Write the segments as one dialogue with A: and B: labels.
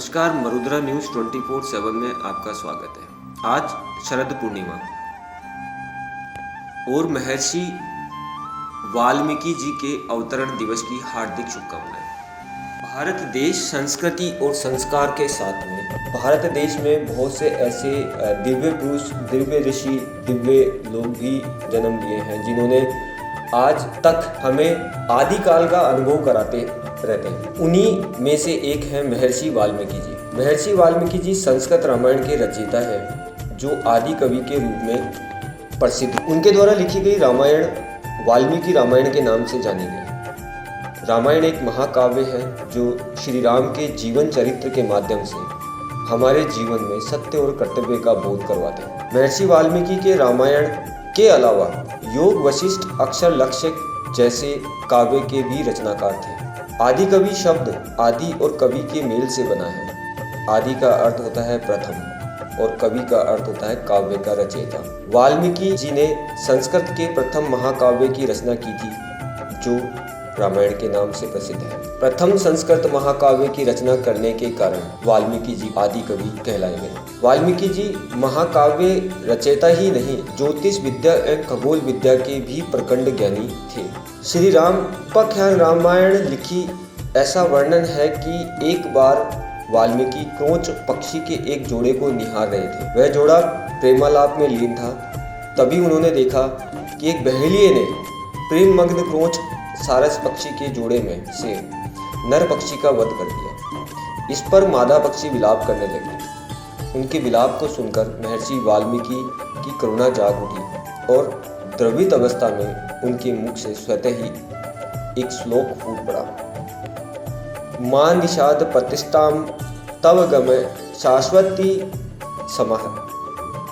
A: नमस्कार, मरुद्रा न्यूज़ 24/7 में आपका स्वागत है। आज शरद पूर्णिमा और महर्षि वाल्मीकि जी के अवतरण दिवस की हार्दिक शुभकामनाएं। भारत देश संस्कृति और संस्कार के साथ में भारत देश में बहुत से ऐसे दिव्य पुरुष, दिव्य ऋषि, दिव्य लोग भी जन्म लिए हैं जिन्होंने आज तक हमें आदिकाल का अनुभव कराते रहते हैं। उन्हीं में से एक है महर्षि वाल्मीकि जी। महर्षि वाल्मीकि जी संस्कृत रामायण के रचयिता है जो आदि कवि के रूप में प्रसिद्ध। उनके द्वारा लिखी गई रामायण वाल्मीकि रामायण के नाम से जानी गई। रामायण एक महाकाव्य है जो श्री राम के जीवन चरित्र के माध्यम से हमारे जीवन में सत्य और कर्तव्य का बोध करवाते हैं। महर्षि वाल्मीकि के रामायण के अलावा योग, वशिष्ठ, अक्षर, लक्ष्य जैसे काव्य के भी रचनाकार थे। आदि कवि शब्द आदि और कवि के मेल से बना है। आदि का अर्थ होता है प्रथम और कवि का अर्थ होता है काव्य का रचयिता। वाल्मीकि जी ने संस्कृत के प्रथम महाकाव्य की रचना की थी जो रामायण के नाम से प्रसिद्ध है। प्रथम संस्कृत महाकाव्य की रचना करने के कारण वाल्मीकि जी आदि कवि कहलाए गए। वाल्मीकि जी महाकाव्य रचयिता ही नहीं, ज्योतिष विद्या एवं खगोल विद्या के भी प्रखंड ज्ञानी थे। श्री राम पख्यान रामायण लिखी ऐसा वर्णन है कि एक बार वाल्मीकि क्रोंच पक्षी के एक जोड़े को निहार रहे थे। वह जोड़ा प्रेमालाप में लीन था। तभी उन्होंने देखा कि एक बहेलिये ने प्रेममग्न क्रोंच सारस पक्षी के जोड़े में से नर पक्षी का वध कर दिया। इस पर मादा पक्षी विलाप करने लगी। उनके विलाप को सुनकर महर्षि वाल्मीकि की करुणा जाग उठी और द्रवित अवस्था में उनके मुख से स्वतः ही एक श्लोक फूट पड़ा। मां निषाद प्रतिष्ठाम तव गमय शाश्वती समः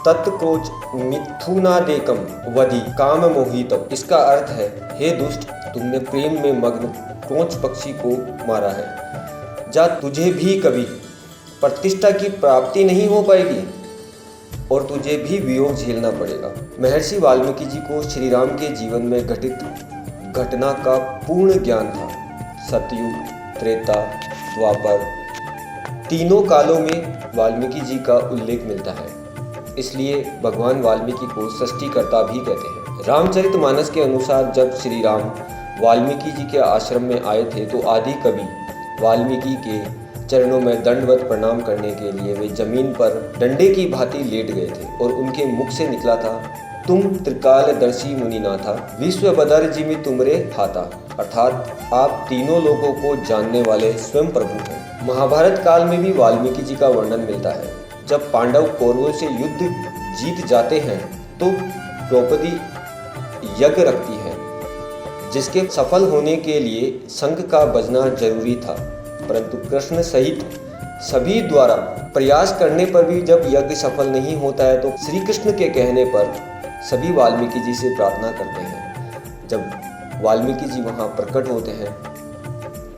A: तत्क्रोच मिथुनादेकम वधि काम मोहितम। इसका अर्थ है, हे दुष्ट, तुमने प्रेम में मग्न क्रोंच पक्षी को मारा है। जा तुझे भी कभी प्रतिष्ठा की प्राप्ति नहीं हो पाएगी और तुझे भी वियोग झेलना पड़ेगा। महर्षि वाल्मीकि जी को श्री राम के जीवन में घटित घटना का पूर्ण ज्ञान था। सतयुग, त्रेता, द्वापर तीनों कालों में वाल्मीकि जी का उल्लेख मिलता है। इसलिए भगवान वाल्मीकि को सृष्टिकर्ता भी कहते हैं। रामचरितमानस के अनुसार जब श्री राम वाल्मीकि जी के आश्रम में आए थे तो आदि कवि वाल्मीकि के चरणों में दंडवत प्रणाम करने के लिए वे जमीन पर डंडे की भांति लेट गए थे और उनके मुख से निकला था, तुम त्रिकालदर्शी मुनिनाथा विश्व बदर जिमि तुमरे हाथा। अर्थात आप तीनों लोगों को जानने वाले स्वयं प्रभु हैं। महाभारत काल में भी वाल्मीकि जी का वर्णन मिलता है। जब पांडव कौरवों से युद्ध जीत जाते हैं तो द्रौपदी यज्ञ रखती है जिसके सफल होने के लिए शंख का बजना जरूरी था, परंतु कृष्ण सहित सभी द्वारा प्रयास करने पर भी जब यज्ञ सफल नहीं होता है तो श्री कृष्ण के कहने पर सभी वाल्मीकि जी से प्रार्थना करते हैं। जब वाल्मीकि जी वहां प्रकट होते हैं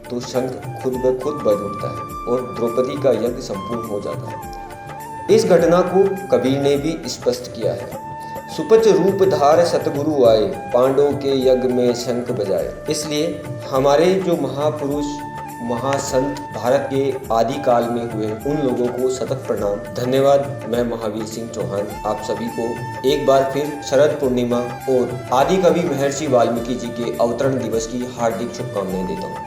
A: तो शंख खुद ब खुद बज उठता है और द्रौपदी का यज्ञ संपूर्ण हो जाता है। इस घटना को कबीर ने भी स्पष्ट किया है। सुपच रूप धार सतगुरु आए, पांडवों के यज्ञ में शंख बजाए। इसलिए हमारे जो महापुरुष, महासंत भारत के आदि काल में हुए उन लोगों को सतत प्रणाम। धन्यवाद। मैं महावीर सिंह चौहान आप सभी को एक बार फिर शरद पूर्णिमा और आदि कवि महर्षि वाल्मीकि जी के अवतरण दिवस की हार्दिक शुभकामनाएं देता हूँ।